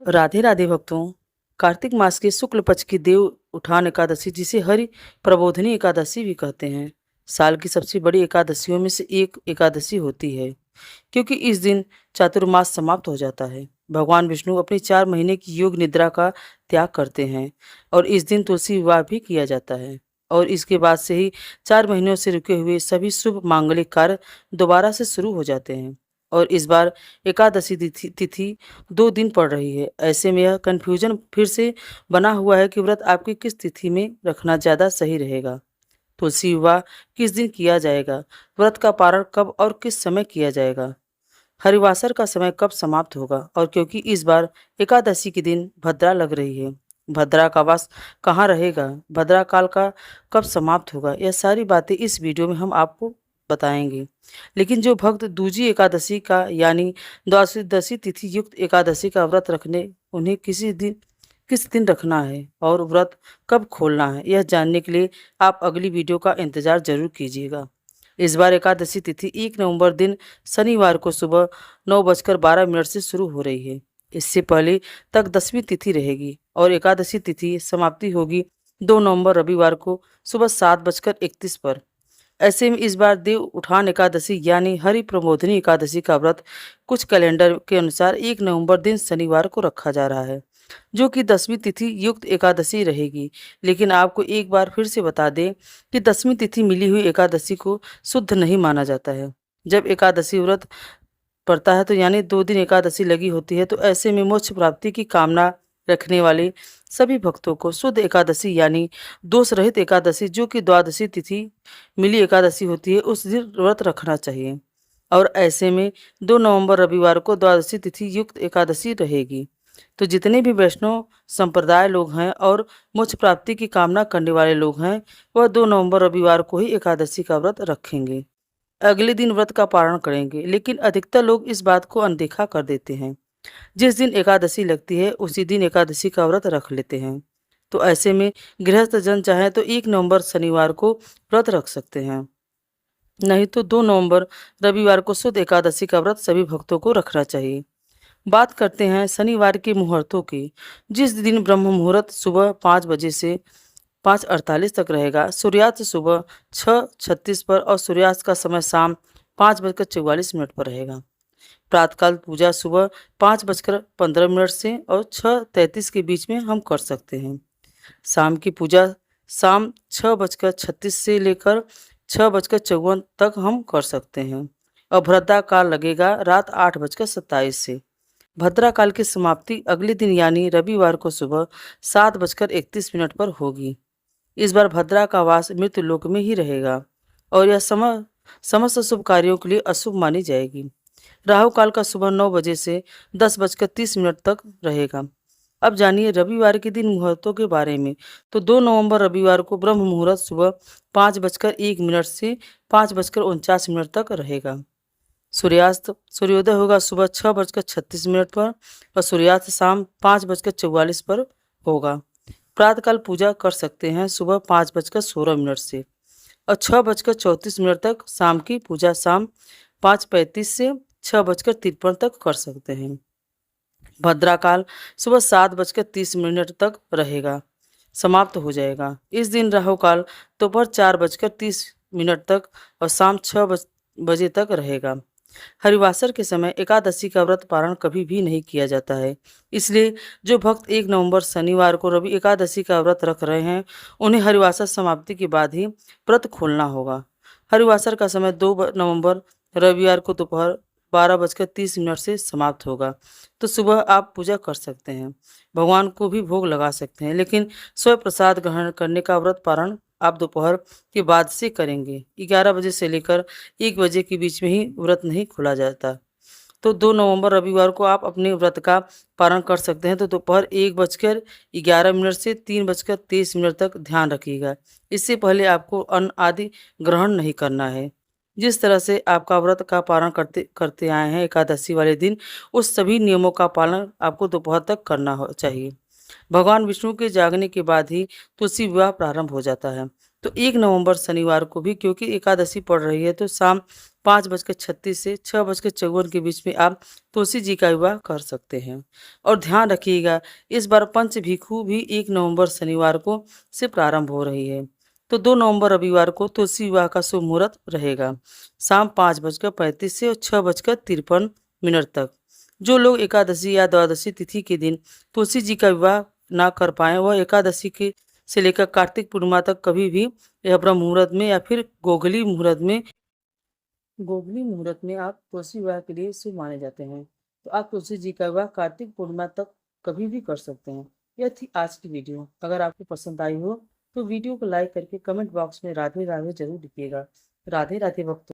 राधे राधे भक्तों। कार्तिक मास के शुक्ल पक्ष की देव उठान एकादशी, जिसे हरि प्रबोधिनी एकादशी भी कहते हैं, साल की सबसे बड़ी एकादशियों में से एक एकादशी होती है, क्योंकि इस दिन चातुर्मास समाप्त हो जाता है। भगवान विष्णु अपनी 4 महीने की योग निद्रा का त्याग करते हैं और इस दिन तुलसी विवाह भी किया जाता है। और इसके बाद से ही 4 महीनों से रुके हुए सभी शुभ मांगलिक कार्य दोबारा से शुरू हो जाते हैं। और इस बार एकादशी तिथि 2 दिन पड़ रही है। ऐसे में यह कन्फ्यूजन फिर से बना हुआ है कि व्रत आपकी किस तिथि में रखना ज़्यादा सही रहेगा। तुलसी विवाह किस दिन किया जाएगा, व्रत का पारण कब और किस समय किया जाएगा, हरिवासर का समय कब समाप्त होगा, और क्योंकि इस बार एकादशी के दिन भद्रा लग रही है, भद्रा का वास कहाँ रहेगा, भद्रा काल का कब समाप्त होगा, यह सारी बातें इस वीडियो में हम आपको बताएंगे। लेकिन जो भक्त दूजी एकादशी का यानी द्वादशी तिथि युक्त एकादशी का व्रत रखने, उन्हें किस दिन रखना है और व्रत कब खोलना है, यह जानने के लिए आप अगली वीडियो का इंतजार जरूर कीजिएगा। इस बार एकादशी तिथि 1 नवंबर दिन शनिवार को सुबह 9:12 से शुरू हो रही है। इससे पहले तक 10वीं तिथि रहेगी और एकादशी तिथि समाप्ति होगी 2 नवंबर रविवार को सुबह 7:31 पर। ऐसे में इस बार देव उठान एकादशी यानी हरि प्रबोधिनी एकादशी का व्रत कुछ कैलेंडर के अनुसार 1 नवंबर दिन शनिवार को रखा जा रहा है, जो कि 10वीं तिथि युक्त एकादशी रहेगी। लेकिन आपको एक बार फिर से बता दें कि 10वीं तिथि मिली हुई एकादशी को शुद्ध नहीं माना जाता है। जब एकादशी व्रत पड़ता है तो यानी 2 दिन एकादशी लगी होती है, तो ऐसे में मोक्ष प्राप्ति की कामना रखने वाले सभी भक्तों को शुद्ध एकादशी यानी दोष रहित एकादशी, जो कि द्वादशी तिथि मिली एकादशी होती है, उस दिन व्रत रखना चाहिए। और ऐसे में 2 नवंबर रविवार को द्वादशी तिथि युक्त एकादशी रहेगी। तो जितने भी वैष्णव संप्रदाय लोग हैं और मोक्ष प्राप्ति की कामना करने वाले लोग हैं, वह 2 नवंबर रविवार को ही एकादशी का व्रत रखेंगे। अगले दिन व्रत का पारण करेंगे। लेकिन अधिकतर लोग इस बात को अनदेखा कर देते हैं। जिस दिन एकादशी लगती है उसी दिन एकादशी का व्रत रख लेते हैं। तो ऐसे में गृहस्थ जन चाहे तो 1 नवंबर शनिवार को व्रत रख सकते हैं, नहीं तो 2 नवंबर रविवार को शुद्ध एकादशी का व्रत सभी भक्तों को रखना चाहिए। बात करते हैं शनिवार के मुहूर्तों की। जिस दिन ब्रह्म मुहूर्त सुबह 5 बजे से 5:48 तक रहेगा, सूर्यास्त सुबह 6:36 पर और सूर्यास्त का समय शाम 5:44 पर रहेगा। प्रातःकाल पूजा सुबह 5:15 से और 6:33 के बीच में हम कर सकते हैं। शाम की पूजा शाम 6:36 से लेकर 6:54 तक हम कर सकते हैं। और भद्रा काल लगेगा रात 8:27 से। भद्रा काल की समाप्ति अगले दिन यानी रविवार को सुबह 7:31 पर होगी। इस बार भद्रा का वास मृत्यु लोक में ही रहेगा और यह समस्त शुभ कार्यों के लिए अशुभ मानी जाएगी। राहु काल का सुबह 9 बजे से 10:30 तक रहेगा। अब जानिए रविवार के दिन मुहूर्तों के बारे में। तो 2 नवंबर रविवार को ब्रह्म मुहूर्त सुबह 5:01 से 5:49 तक रहेगा। सूर्योदय होगा सुबह 6:36 पर और सूर्यास्त शाम 5:44 पर होगा। प्रातःकाल पूजा कर सकते हैं सुबह 5:16 से और 6:34 तक। शाम की पूजा शाम 5:35 से 6:53 तक कर सकते हैं। भद्रा काल सुबह 7:30 तक रहेगा, समाप्त हो जाएगा। इस दिन राहु काल दोपहर 4:30 तक और शाम 6 बजे तक रहेगा। हरिवासर के समय एकादशी का व्रत पारण कभी भी नहीं किया जाता है। इसलिए जो भक्त 1 नवंबर शनिवार को रवि एकादशी का व्रत रख रहे हैं, उन्हें हरिवासर समाप्ति के बाद ही व्रत खोलना होगा। हरिवासर का समय 2 नवंबर रविवार को दोपहर 12:30 से समाप्त होगा। तो सुबह आप पूजा कर सकते हैं, भगवान को भी भोग लगा सकते हैं, लेकिन स्वयं प्रसाद ग्रहण करने का व्रत पारण आप दोपहर के बाद से करेंगे। 11 बजे से लेकर 1 बजे के बीच में ही व्रत नहीं खोला जाता। तो 2 नवंबर रविवार को आप अपने व्रत का पारण कर सकते हैं। तो दोपहर 1:11 से 3:23 तक ध्यान रखिएगा। इससे पहले आपको अन्न आदि ग्रहण नहीं करना है। जिस तरह से आपका व्रत का पारण करते करते आए हैं एकादशी वाले दिन, उस सभी नियमों का पालन आपको दोपहर तक करना चाहिए। भगवान विष्णु के जागने के बाद ही तुलसी विवाह प्रारंभ हो जाता है। तो 1 नवंबर शनिवार को भी क्योंकि एकादशी पड़ रही है, तो शाम 5:36 से 6:54 के बीच में आप तुलसी जी का विवाह कर सकते हैं। और ध्यान रखिएगा, इस बार पंच भिक्षु भी 1 नवंबर शनिवार को से प्रारंभ हो रही है। तो 2 नवंबर रविवार को तुलसी विवाह का शुभ मुहूर्त रहेगा, शाम 5:35 से और 6:53 तक। जो लोग एकादशी या द्वादशी तिथि के दिन तुलसी जी का विवाह ना कर पाए, वह एकादशी के से लेकर कार्तिक पूर्णिमा तक कभी भी यह ब्रह्म मुहूर्त में या फिर गोगली मुहूर्त में आप तुलसी विवाह के लिए शुभ माने जाते हैं। तो आप तुलसी जी का विवाह कार्तिक पूर्णिमा तक कभी भी कर सकते हैं। यह थी आज की वीडियो। अगर आपको पसंद आई हो तो वीडियो को लाइक करके कमेंट बॉक्स में राधे राधे जरूर लिखिएगा। राधे राधे भक्तों।